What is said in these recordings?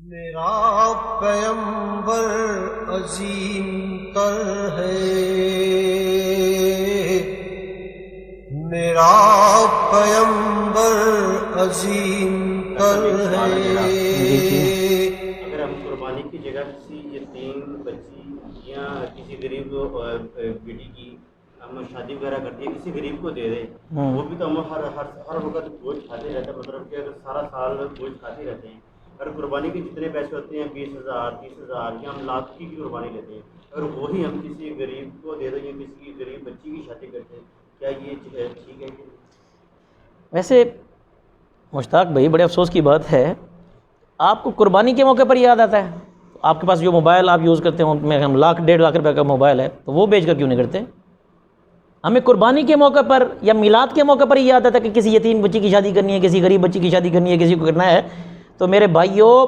میرا پیمبر عظیم تر ہے، میرا پیمبر عظیم تر ہے۔ اگر ہم قربانی کی جگہ کسی یتیم بچی یا کسی غریب بیٹی کی ہم شادی وغیرہ کرتی ہے، کسی غریب کو دے دیں، وہ بھی تو ہم ہر وقت گوشت کھاتے رہتے ہیں، مطلب کہ اگر سارا سال گوشت کھاتے رہتے ہیں، اگر قربانی کے جتنے پیسے ہوتے ہیں 20,000 30,000 یا ہم لاکھ کی قربانی لیتے ہیں، اگر وہی ہم کسی غریب کو دے دیں یا کسی غریب بچی کی شادی کرتے ہیں، کیا یہ ٹھیک ہے؟ ویسے مشتاق بھائی بڑے افسوس کی بات ہے، آپ کو قربانی کے موقع پر یاد آتا ہے؟ آپ کے پاس جو موبائل آپ یوز کرتے ہیں ان میں ہم لاکھ 1.5 لاکھ روپے کا موبائل ہے، تو وہ بیچ کر کیوں نہیں کرتے؟ ہمیں قربانی کے موقع پر یا میلاد کے موقع پر ہی یاد آتا ہے کہ کسی یتیم بچی کی شادی کرنی ہے، کسی غریب بچی کی شادی کرنی ہے، کسی کو کرنا ہے۔ تو میرے بھائیوں،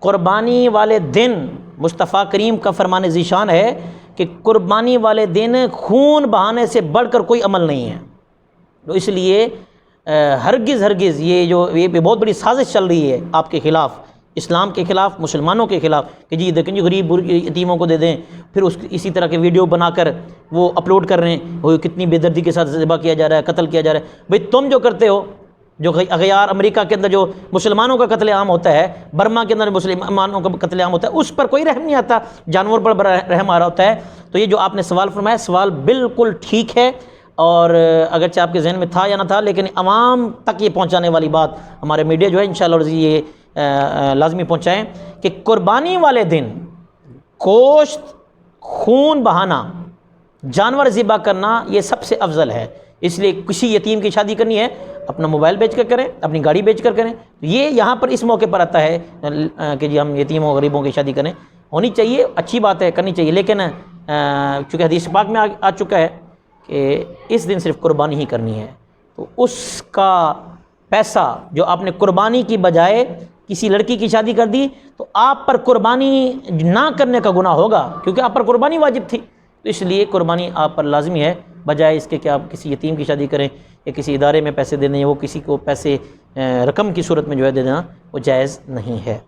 قربانی والے دن مصطفیٰ کریم کا فرمان ذیشان ہے کہ قربانی والے دن خون بہانے سے بڑھ کر کوئی عمل نہیں ہے۔ تو اس لیے ہرگز یہ بہت بڑی سازش چل رہی ہے آپ کے خلاف، اسلام کے خلاف، مسلمانوں کے خلاف، کہ جی دیکھیں جی غریب یتیموں کو دے دیں، پھر اسی طرح کے ویڈیو بنا کر وہ اپلوڈ کر رہے ہیں، وہ کتنی بے دردی کے ساتھ ذبح کیا جا رہا ہے، قتل کیا جا رہا ہے۔ بھئی تم جو کرتے ہو، جو اغیار امریکہ کے اندر جو مسلمانوں کا قتل عام ہوتا ہے، برما کے اندر مسلمانوں کا قتل عام ہوتا ہے، اس پر کوئی رحم نہیں آتا، جانور پر بڑا رحم آ رہا ہوتا ہے۔ تو یہ جو آپ نے سوال فرمایا، سوال بالکل ٹھیک ہے، اور اگرچہ آپ کے ذہن میں تھا یا نہ تھا، لیکن عوام تک یہ پہنچانے والی بات ہمارے میڈیا جو ہے انشاءاللہ یہ لازمی پہنچائیں کہ قربانی والے دن گوشت، خون بہانا، جانور ذبح کرنا یہ سب سے افضل ہے۔ اس لیے کسی یتیم کی شادی کرنی ہے، اپنا موبائل بیچ کر کریں، اپنی گاڑی بیچ کر کریں۔ یہ یہاں پر اس موقع پر آتا ہے کہ جی ہم یتیموں غریبوں کی شادی کریں، ہونی چاہیے، اچھی بات ہے، کرنی چاہیے، لیکن چونکہ حدیث پاک میں آ چکا ہے کہ اس دن صرف قربانی ہی کرنی ہے، تو اس کا پیسہ جو آپ نے قربانی کی بجائے کسی لڑکی کی شادی کر دی، تو آپ پر قربانی نہ کرنے کا گناہ ہوگا، کیونکہ آپ پر قربانی واجب تھی۔ تو اس لیے قربانی آپ پر لازمی ہے، بجائے اس کے کہ آپ کسی یتیم کی شادی کریں یا کسی ادارے میں پیسے دے دیں، یا وہ کسی کو پیسے رقم کی صورت میں جو ہے دے دینا، وہ جائز نہیں ہے۔